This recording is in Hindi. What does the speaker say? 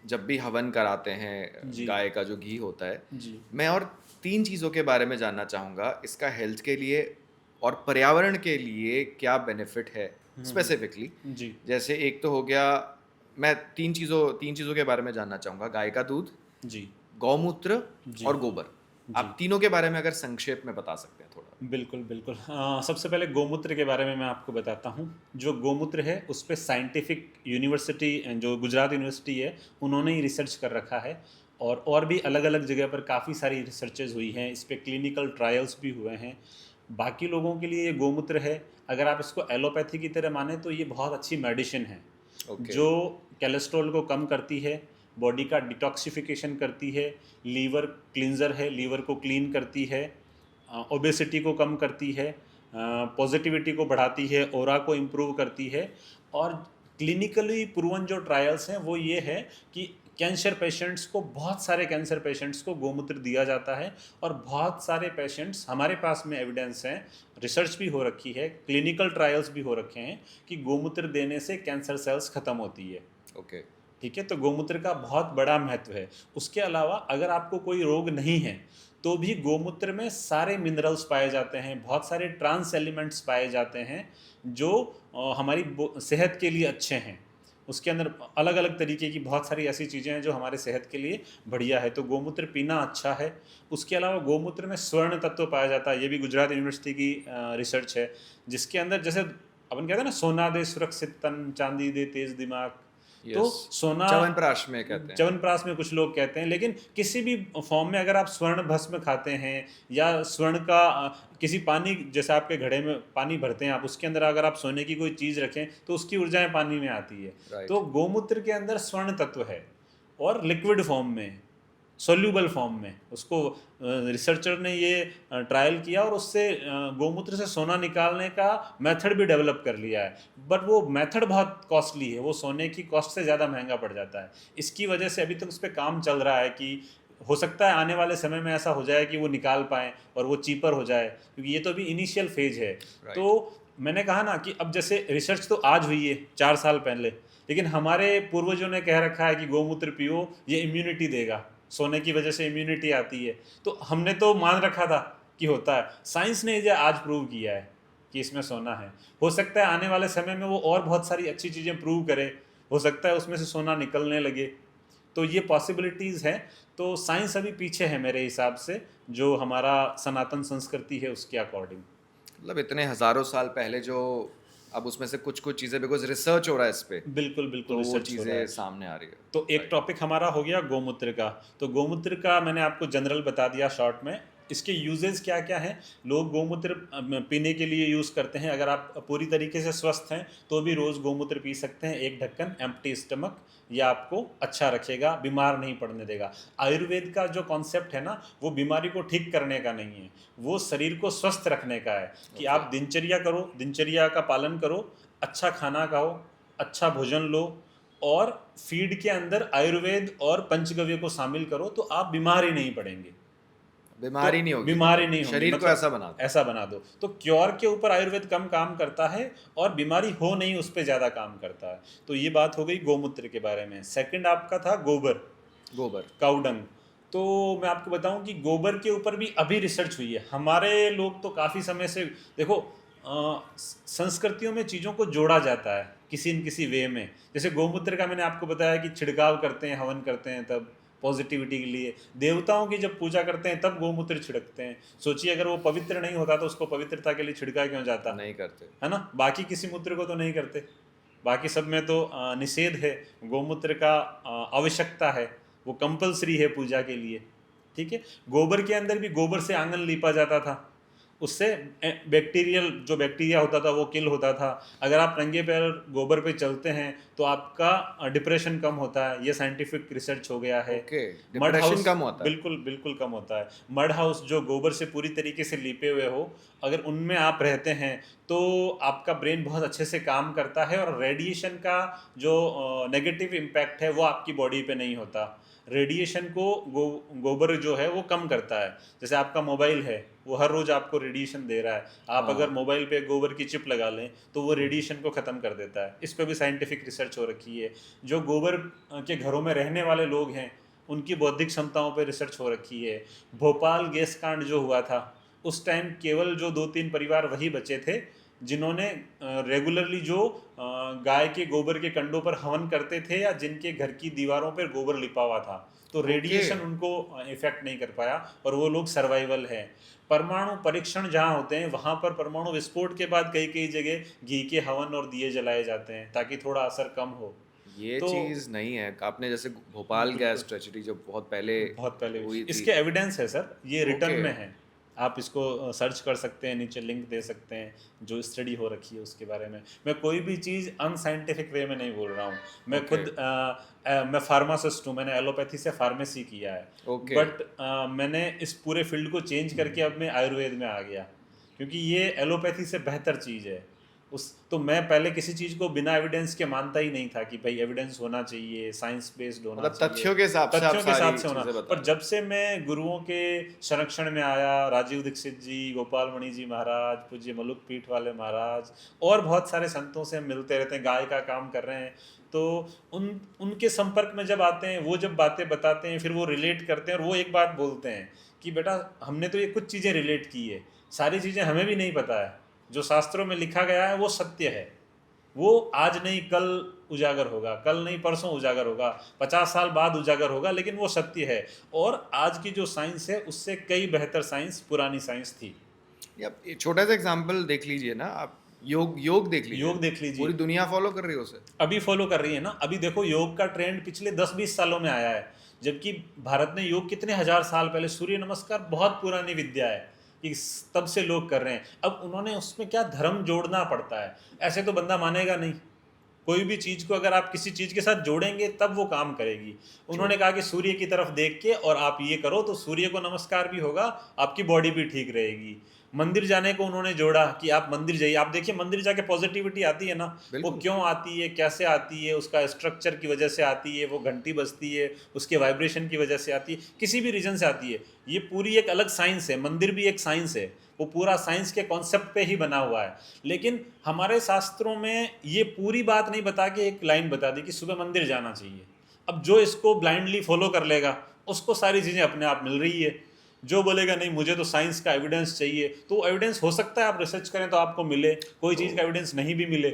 जब भी हवन कराते हैं जी गाय का जो घी होता है, जी मैं और 3 चीज़ों के बारे में जानना चाहूँगा, इसका हेल्थ के लिए और पर्यावरण के लिए क्या बेनिफिट है स्पेसिफिकली? जी जैसे एक तो हो गया, मैं 3 चीज़ों के बारे में जानना चाहूँगा, गाय का दूध, जी गौमूत्र जी और गोबर। जी आप तीनों के बारे में अगर संक्षेप में बता सकते हैं थोड़ा। बिल्कुल, बिल्कुल। सबसे पहले गौमूत्र के बारे में मैं आपको बताता हूँ। जो गौमूत्र है, उस पे साइंटिफिक यूनिवर्सिटी जो गुजरात यूनिवर्सिटी है, उन्होंने ही रिसर्च कर रखा है और भी अलग-अलग जगह पर काफ़ी सारी रिसर्चेज़ हुई हैं। इस पे क्लिनिकल ट्रायल्स भी हुए हैं। बाकी लोगों के लिए ये गौमूत्र है, अगर आप इसको एलोपैथी की तरह मानें तो ये बहुत अच्छी मेडिसिन है, ओके, जो कोलेस्ट्रॉल को कम करती है, बॉडी का डिटॉक्सिफिकेशन करती है, लीवर क्लींजर है, लीवर को क्लीन करती है, ओबेसिटी को कम करती है, पॉजिटिविटी को बढ़ाती है, ऑरा को इम्प्रूव करती है। और क्लिनिकली प्रूवन जो ट्रायल्स हैं वो ये है कि कैंसर पेशेंट्स को, बहुत सारे कैंसर पेशेंट्स को गौमूत्र दिया जाता है और बहुत सारे पेशेंट्स, हमारे पास में एविडेंस हैं, रिसर्च भी हो रखी है, क्लिनिकल ट्रायल्स भी हो रखे हैं कि गौमूत्र देने से कैंसर सेल्स ख़त्म होती है। ओके, ठीक है, तो गौमूत्र का बहुत बड़ा महत्व है। उसके अलावा अगर आपको कोई रोग नहीं है तो भी गौमूत्र में सारे मिनरल्स पाए जाते हैं, बहुत सारे ट्रांस एलिमेंट्स पाए जाते हैं जो हमारी सेहत के लिए अच्छे हैं। उसके अंदर अलग अलग तरीके की बहुत सारी ऐसी चीज़ें हैं जो हमारे सेहत के लिए बढ़िया है, तो गौमूत्र पीना अच्छा है। उसके अलावा गौमूत्र में स्वर्ण तत्व पाया जाता है, ये भी गुजरात यूनिवर्सिटी की रिसर्च है, जिसके अंदर जैसे अपन कहते हैं ना, सोना दे सुरक्षित तन, चांदी दे तेज दिमाग। तो यस। सोना, च्यवनप्राश में कहते हैं। च्यवनप्राश में कुछ लोग कहते हैं, लेकिन किसी भी फॉर्म में अगर आप स्वर्ण भस्म खाते हैं या स्वर्ण का किसी पानी, जैसे आपके घड़े में पानी भरते हैं आप, उसके अंदर अगर आप सोने की कोई चीज़ रखें तो उसकी ऊर्जाएं पानी में आती है। राइट। तो गौमूत्र के अंदर स्वर्ण तत्व है और लिक्विड फॉर्म में, सोल्यूबल फॉर्म में उसको रिसर्चर ने ये ट्रायल किया और उससे गौमूत्र से सोना निकालने का मेथड भी डेवलप कर लिया है। बट वो मेथड बहुत कॉस्टली है, वो सोने की कॉस्ट से ज़्यादा महंगा पड़ जाता है। इसकी वजह से अभी तक उस पर काम चल रहा है कि हो सकता है आने वाले समय में ऐसा हो जाए कि वो निकाल पाएँ और वो चीपर हो जाए, क्योंकि ये तो अभी इनिशियल फेज है। तो राइट। मैंने कहा ना कि अब जैसे रिसर्च तो आज हुई है 4 साल पहले, लेकिन हमारे पूर्वजों ने कह रखा है कि गौमूत्र पियो, ये इम्यूनिटी देगा, सोने की वजह से इम्यूनिटी आती है। तो हमने तो मान रखा था कि होता है, साइंस ने इसे आज प्रूव किया है कि इसमें सोना है। हो सकता है आने वाले समय में वो और बहुत सारी अच्छी चीज़ें प्रूव करे, हो सकता है उसमें से सोना निकलने लगे, तो ये पॉसिबिलिटीज़ हैं। तो साइंस अभी पीछे है मेरे हिसाब से, जो हमारा सनातन संस्कृति है उसके अकॉर्डिंग। मतलब इतने हज़ारों साल पहले जो, अब उसमें से कुछ-कुछ चीज़ें बिकॉज़ रिसर्च हो रहा है इस पे, बिल्कुल बिल्कुल तो वो रिसर्च हो रहा चीज़ें है। सामने आ रही है। तो एक राइट। टॉपिक हमारा हो गया गौमूत्र का। तो गौमूत्र का मैंने आपको जनरल बता दिया शॉर्ट में। इसके यूजेस क्या क्या हैं। लोग गौमूत्र पीने के लिए यूज़ करते हैं। अगर आप पूरी तरीके से स्वस्थ हैं तो भी रोज़ गौमूत्र पी सकते हैं, एक ढक्कन एम्प्टी स्टमक। ये आपको अच्छा रखेगा, बीमार नहीं पड़ने देगा। आयुर्वेद का जो कॉन्सेप्ट है ना, वो बीमारी को ठीक करने का नहीं है, वो शरीर को स्वस्थ रखने का है। कि ओके। आप दिनचर्या करो, दिनचर्या का पालन करो, अच्छा खाना खाओ, अच्छा भोजन लो, और फीड के अंदर आयुर्वेद और पंचगव्य को शामिल करो, तो आप बीमार ही नहीं पड़ेंगे। तो बीमारी नहीं होगी, बीमारी मतलब नहीं होंगी, शरीर को मतलब ऐसा बना दो। ऐसा बना दो। तो क्योर के ऊपर आयुर्वेद कम काम करता है और बीमारी हो नहीं उस पर ज़्यादा काम करता है। तो ये बात हो गई गौमूत्र के बारे में। सेकंड आपका था गोबर, गोबर। काउडंग। तो मैं आपको बताऊं कि गोबर के ऊपर भी अभी रिसर्च हुई है। हमारे लोग तो काफ़ी समय से, देखो, संस्कृतियों में चीज़ों को जोड़ा जाता है किसी न किसी वे में। जैसे गौमूत्र का मैंने आपको बताया कि छिड़काव करते हैं, हवन करते हैं, तब पॉजिटिविटी के लिए देवताओं की जब पूजा करते हैं तब गौमूत्र छिड़कते हैं। सोचिए अगर वो पवित्र नहीं होता तो उसको पवित्रता के लिए छिड़का क्यों जाता, नहीं करते। है ना। बाकी किसी मूत्र को तो नहीं करते, बाकी सब में तो निषेध है। गौमूत्र का आवश्यकता है, वो कंपलसरी है पूजा के लिए। ठीक है। गोबर के अंदर भी, गोबर से आंगन लीपा जाता था, उससे बैक्टीरियल जो बैक्टीरिया होता था वो किल होता था। अगर आप नंगे पैर गोबर पे चलते हैं तो आपका डिप्रेशन कम होता है, ये साइंटिफिक रिसर्च हो गया है। ओके, मड डिप्रेशन हाउस, कम होता है। बिल्कुल बिल्कुल कम होता है। मड हाउस जो गोबर से पूरी तरीके से लिपे हुए हो, अगर उनमें आप रहते हैं तो आपका ब्रेन बहुत अच्छे से काम करता है और रेडिएशन का जो नेगेटिव इम्पैक्ट है वो आपकी बॉडी पे नहीं होता। रेडिएशन को गोबर जो है वो कम करता है। जैसे आपका मोबाइल है, वो हर रोज आपको रेडिएशन दे रहा है। आप अगर हाँ मोबाइल पे गोबर की चिप लगा लें तो वो रेडिएशन को ख़त्म कर देता है। इस पे भी साइंटिफिक रिसर्च हो रखी है। जो गोबर के घरों में रहने वाले लोग हैं उनकी बौद्धिक क्षमताओं पे रिसर्च हो रखी है। भोपाल गैस कांड जो हुआ था उस टाइम केवल जो 2-3 परिवार वही बचे थे जिन्होंने रेगुलरली जो गाय के गोबर के कंडों पर हवन करते थे या जिनके घर की दीवारों पर गोबर लिपा हुआ था, तो ओके रेडिएशन उनको इफेक्ट नहीं कर पाया और वो लोग सर्वाइवल है। परमाणु परीक्षण जहाँ होते हैं वहाँ पर परमाणु विस्फोट के बाद कई कई जगह घी के हवन और दिए जलाए जाते हैं ताकि थोड़ा असर कम हो। ये तो चीज़ नहीं है आपने जैसे भोपाल गैस बिल्कुल ट्रेजेडी जो बहुत पहले बहुत पहले हुई थी। इसके एविडेंस है सर, ये रिटर्न ओके में है। आप इसको सर्च कर सकते हैं, नीचे लिंक दे सकते हैं जो स्टडी हो रखी है उसके बारे में। मैं कोई भी चीज़ अनसाइंटिफिक वे में नहीं बोल रहा हूँ। मैं ओके खुद मैं फार्मासिस्ट हूँ, मैंने एलोपैथी से फार्मेसी किया है। ओके बट मैंने इस पूरे फील्ड को चेंज करके अब मैं आयुर्वेद में आ गया क्योंकि ये एलोपैथी से बेहतर चीज़ है। उस तो मैं पहले किसी चीज़ को बिना एविडेंस के मानता ही नहीं था कि भाई एविडेंस होना चाहिए, साइंस बेस्ड होना मतलब चाहिए, तथ्यों के हिसाब से आप तथ्यों के हिसाब सारी से होना। चीज़ें बता पर रहे जब से मैं गुरुओं के संरक्षण में आया, राजीव दीक्षित जी, गोपाल मणि जी महाराज, पूज्य मलुक पीठ वाले महाराज और बहुत सारे संतों से हम मिलते रहते हैं, गाय का काम कर रहे हैं, तो उनके संपर्क में जब आते हैं, वो जब बातें बताते हैं फिर वो रिलेट करते हैं और वो एक बात बोलते हैं कि बेटा हमने तो ये कुछ चीज़ें रिलेट की है, सारी चीज़ें हमें भी नहीं पता है, जो शास्त्रों में लिखा गया है वो सत्य है, वो आज नहीं कल उजागर होगा, कल नहीं परसों उजागर होगा, 50 साल बाद उजागर होगा, लेकिन वो सत्य है। और आज की जो साइंस है उससे कई बेहतर साइंस पुरानी साइंस थी। या एक छोटा सा एग्जांपल देख लीजिए ना आप, योग देख लीजिए, योग देख लीजिए, पूरी दुनिया फॉलो कर रही है उसे। अभी फॉलो कर रही है ना। अभी देखो योग का ट्रेंड पिछले 10-20 सालों में आया है, जबकि भारत ने योग कितने हजार साल पहले, सूर्य नमस्कार बहुत पुरानी विद्या है कि तब से लोग कर रहे हैं। अब उन्होंने उसमें क्या धर्म जोड़ना पड़ता है, ऐसे तो बंदा मानेगा नहीं। कोई भी चीज़ को अगर आप किसी चीज़ के साथ जोड़ेंगे तब वो काम करेगी। ट्रू। उन्होंने कहा कि सूर्य की तरफ देख के और आप ये करो तो सूर्य को नमस्कार भी होगा, आपकी बॉडी भी ठीक रहेगी। मंदिर जाने को उन्होंने जोड़ा कि आप मंदिर जाइए, आप देखिए मंदिर जाके पॉजिटिविटी आती है ना, वो बिल्कुल। क्यों आती है, कैसे आती है, उसका स्ट्रक्चर की वजह से आती है, वो घंटी बजती है उसके वाइब्रेशन की वजह से आती है, किसी भी रीजन से आती है। ये पूरी एक अलग साइंस है, मंदिर भी एक साइंस है, वो पूरा साइंस के कॉन्सेप्ट पे ही बना हुआ है। लेकिन हमारे शास्त्रों में ये पूरी बात नहीं बता के एक लाइन बता दी कि सुबह मंदिर जाना चाहिए। अब जो इसको ब्लाइंडली फॉलो कर लेगा उसको सारी चीज़ें अपने आप मिल रही है। जो बोलेगा नहीं मुझे तो साइंस का एविडेंस चाहिए, तो एविडेंस हो सकता है आप रिसर्च करें तो आपको मिले, कोई चीज़ का तो एविडेंस नहीं भी मिले।